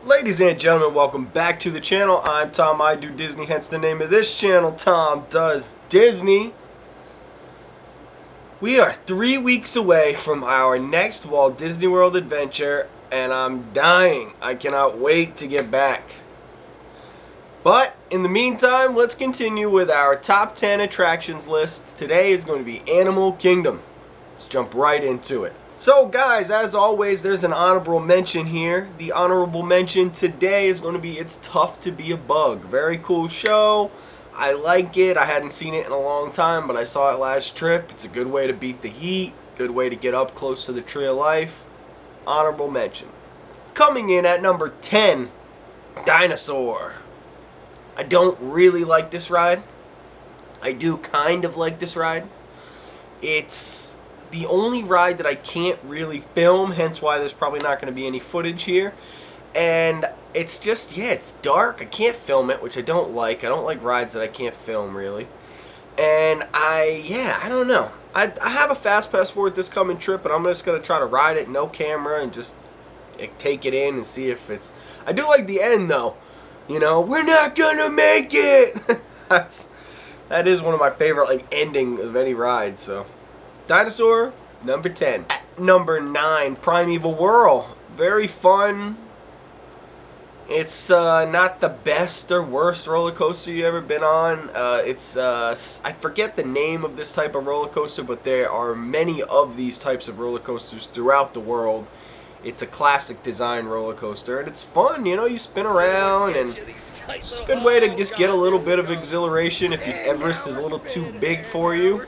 Ladies and gentlemen, welcome back to the channel. I'm Tom, I do Disney, hence the name of this channel, Tom Does Disney. We are 3 weeks away from our next Walt Disney World adventure, and I'm dying. I cannot wait to get back. But, in the meantime, let's continue with our top 10 attractions list. Today is going to be Animal Kingdom. Let's jump right into it. So guys, as always, there's an honorable mention here. The honorable mention today is going to be It's Tough to Be a Bug. Very cool show. I like it. I hadn't seen it in a long time, but I saw it last trip. It's a good way to beat the heat. Good way to get up close to the Tree of Life. Honorable mention. Coming in at number 10, Dinosaur. I don't really like this ride. I do kind of like this ride. It's the only ride that I can't really film, hence why there's probably not going to be any footage here. And it's just, yeah, it's dark. I can't film it, which I don't like. I don't like rides that I can't film, really. And I don't know. I have a fast pass for it this coming trip, and I'm just going to try to ride it, no camera, and just take it in and see if it's... I do like the end, though. You know, we're not going to make it! That is one of my favorite, like, ending of any ride, so... Dinosaur, number 10. At number 9, Primeval Whirl. Very fun. It's not the best or worst roller coaster you've ever been on. I forget the name of this type of roller coaster, but there are many of these types of roller coasters throughout the world. It's a classic design roller coaster, and it's fun. You know, you spin around, and it's a good way to just get a little bit of exhilaration if the Everest is a little too big for you.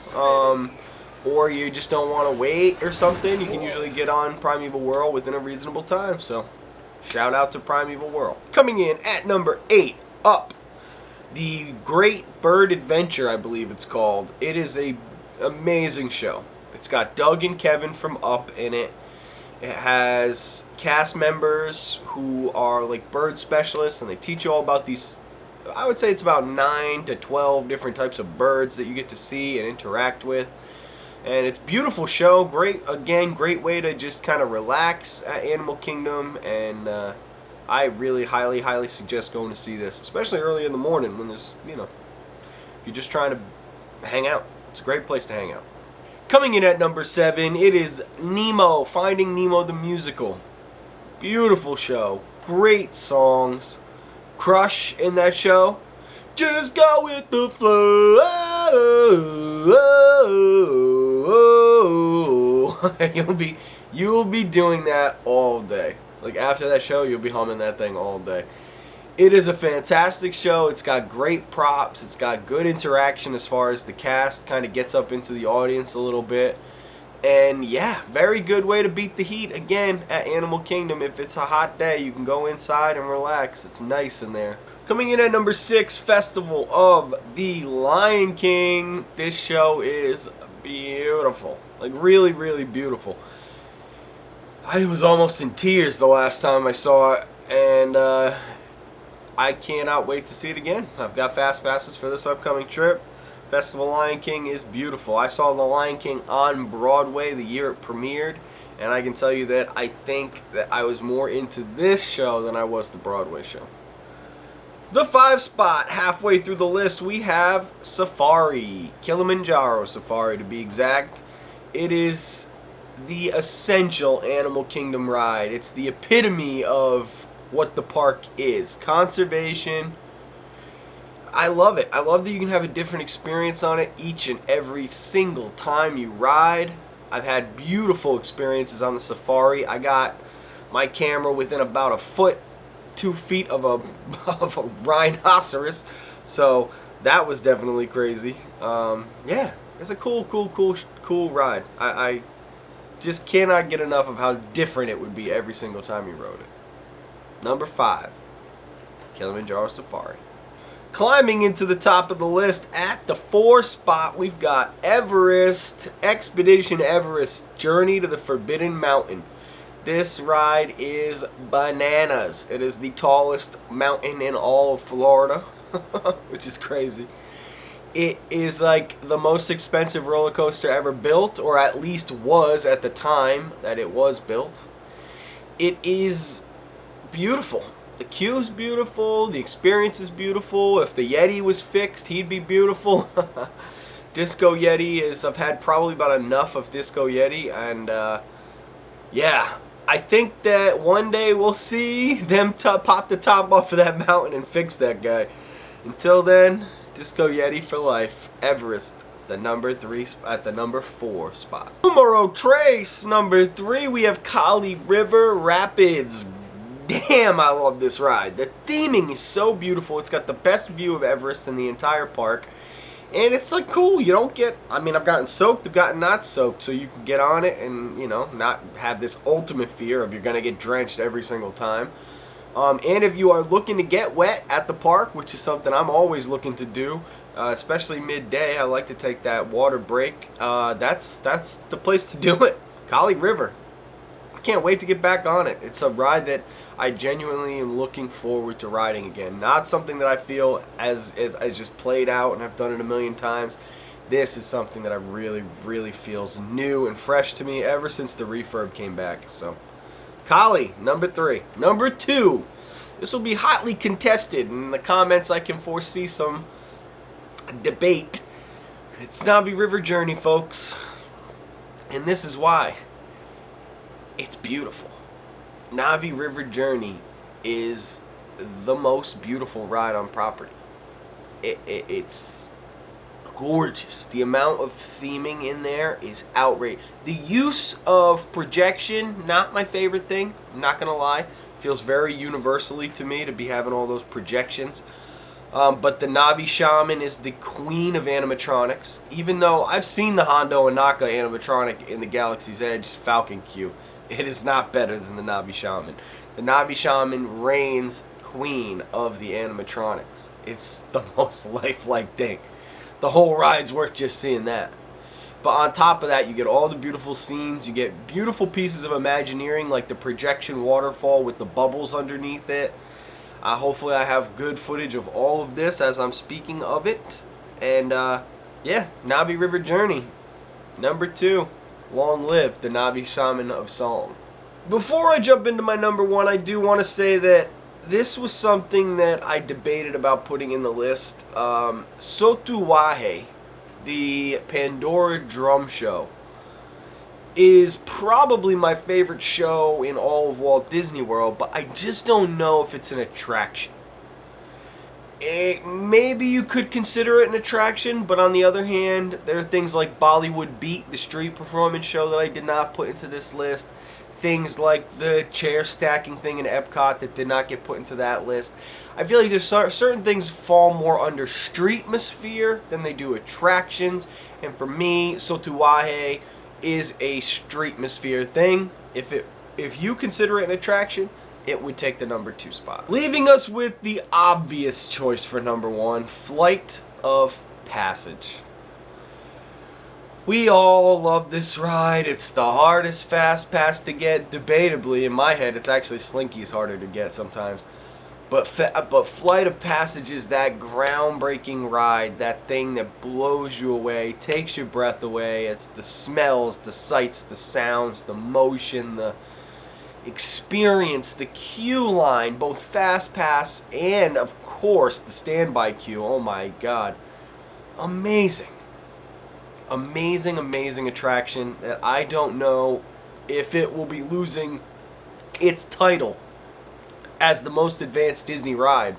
Or you just don't want to wait or something, you can usually get on Primeval Whirl within a reasonable time. So, shout out to Primeval Whirl. Coming in at number 8, Up. The Great Bird Adventure, I believe it's called. It is a amazing show. It's got Doug and Kevin from Up in it. It has cast members who are like bird specialists, and they teach you all about these. I would say it's about 9 to 12 different types of birds that you get to see and interact with. And it's a beautiful show. Great way to just kind of relax at Animal Kingdom. And I really highly suggest going to see this, especially early in the morning when there's, you know, if you're just trying to hang out. It's a great place to hang out. Coming in at number 7, it is Nemo, Finding Nemo the Musical. Beautiful show. Great songs. Crush in that show. Just go with the flow. You'll be doing that all day. Like after that show, you'll be humming that thing all day. It is a fantastic show. It's got great props. It's got good interaction as far as the cast kind of gets up into the audience a little bit. And yeah, very good way to beat the heat again at Animal Kingdom. If it's a hot day, you can go inside and relax. It's nice in there. Coming in at number 6, Festival of the Lion King. This show is beautiful. Like really beautiful. I was almost in tears the last time I saw it, and I cannot wait to see it again. I've got fast passes for this upcoming trip. Festival of the Lion King is beautiful. I saw The Lion King on Broadway the year it premiered, and I can tell you that I think that I was more into this show than I was the Broadway show. The 5 spot, halfway through the list, we have Safari. Kilimanjaro Safari, to be exact. It is the essential Animal Kingdom ride. It's the epitome of what the park is. Conservation. I love it. I love that you can have a different experience on it each and every single time you ride. I've had beautiful experiences on the Safari. I got my camera within about a foot, 2 feet of a rhinoceros, so that was definitely crazy. Yeah, it's a cool ride. I just cannot get enough of how different it would be every single time you rode it. Number 5, Kilimanjaro Safari. Climbing into the top of the list at the 4 spot, we've got Everest, Expedition Everest, Journey to the Forbidden Mountain. This ride is bananas. It is the tallest mountain in all of Florida, which is crazy. It is like the most expensive roller coaster ever built, or at least was at the time that it was built. It is beautiful. The queue's beautiful, the experience is beautiful. If the Yeti was fixed, he'd be beautiful. Disco Yeti is, I've had probably about enough of Disco Yeti, and yeah, I think that one day we'll see them pop the top off of that mountain and fix that guy. Until then, Disco Yeti for life. Everest, the number 3 at the number 4 spot. Numero tres, number 3, we have Kali River Rapids. Damn, I love this ride. The theming is so beautiful. It's got the best view of Everest in the entire park. And it's like cool. You don't get, I mean, I've gotten soaked, I've gotten not soaked, so you can get on it and, you know, not have this ultimate fear of you're going to get drenched every single time. And if you are looking to get wet at the park, which is something I'm always looking to do, especially midday, I like to take that water break. That's the place to do it. Kali River. I can't wait to get back on it. It's a ride that I genuinely am looking forward to riding again. Not something that I feel as just played out and I've done it a million times. This is something that I really feels new and fresh to me ever since the refurb came back. So, Kali, number 3. Number 2. This will be hotly contested. In the comments, I can foresee some debate. It's Na'vi River Journey, folks. And this is why. It's beautiful. Na'vi River Journey is the most beautiful ride on property. It's gorgeous. The amount of theming in there is outrageous. The use of projection, not my favorite thing. I'm not going to lie. Feels very universally to me to be having all those projections. But the Na'vi Shaman is the queen of animatronics. Even though I've seen the Hondo Anaka animatronic in the Galaxy's Edge Falcon Queue, it is not better than the Na'vi Shaman. The Na'vi Shaman reigns queen of the animatronics. It's the most lifelike thing. The whole ride's worth just seeing that. But on top of that, you get all the beautiful scenes. You get beautiful pieces of Imagineering, like the projection waterfall with the bubbles underneath it. Hopefully I have good footage of all of this as I'm speaking of it. And yeah, Na'vi River Journey, number 2. Long live the Na'vi Shaman of Song. Before I jump into my number 1, I do want to say that this was something that I debated about putting in the list. Sotuwahe, the Pandora Drum Show, is probably my favorite show in all of Walt Disney World, but I just don't know if it's an attraction. Maybe you could consider it an attraction, but on the other hand, there are things like Bollywood Beat, the street performance show that I did not put into this list. Things like the chair stacking thing in Epcot that did not get put into that list. I feel like there's certain things fall more under streetmosphere than they do attractions. And for me, Sotuwahe is a streetmosphere thing. If you consider it an attraction, it would take the number 2 spot. Leaving us with the obvious choice for number 1, Flight of Passage. We all love this ride. It's the hardest fast pass to get. Debatably, in my head, it's actually Slinky's harder to get sometimes. But Flight of Passage is that groundbreaking ride, that thing that blows you away, takes your breath away. It's the smells, the sights, the sounds, the motion, the experience, the queue line, both fast pass and, of course, the standby queue. Oh my God. Amazing. Amazing attraction that I don't know if it will be losing its title as the most advanced Disney ride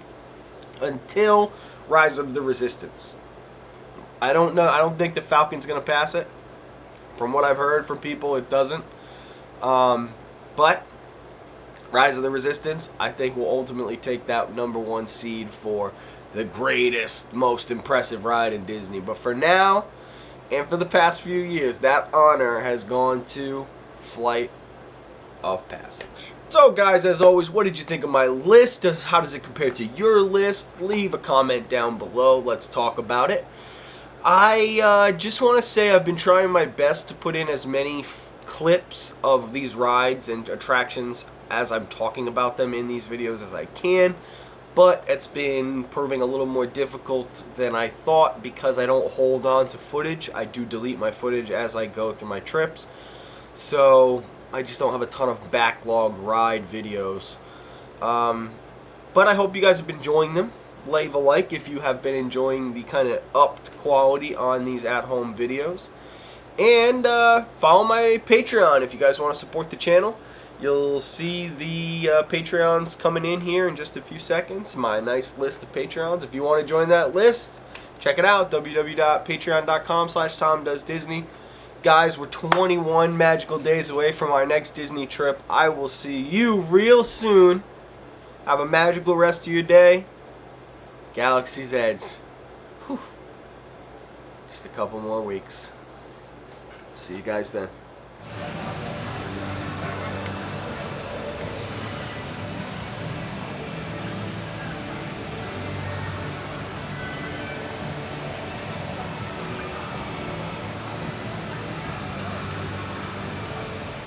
until Rise of the Resistance. I don't know. I don't think the Falcon's going to pass it. From what I've heard from people, it doesn't. But Rise of the Resistance, I think, will ultimately take that number 1 seed for the greatest, most impressive ride in Disney. But for now, and for the past few years, that honor has gone to Flight of Passage. So guys, as always, what did you think of my list? How does it compare to your list? Leave a comment down below. Let's talk about it. I just want to say I've been trying my best to put in as many clips of these rides and attractions as I'm talking about them in these videos as I can. But it's been proving a little more difficult than I thought because I don't hold on to footage. I do delete my footage as I go through my trips. So I just don't have a ton of backlog ride videos. But I hope you guys have been enjoying them. Leave a like if you have been enjoying the kind of upped quality on these at-home videos. And follow my Patreon if you guys want to support the channel. You'll see the Patreons coming in here in just a few seconds. My nice list of Patreons. If you want to join that list, check it out. www.patreon.com/TomDoesDisney. Guys, we're 21 magical days away from our next Disney trip. I will see you real soon. Have a magical rest of your day. Galaxy's Edge. Whew. Just a couple more weeks. See you guys then.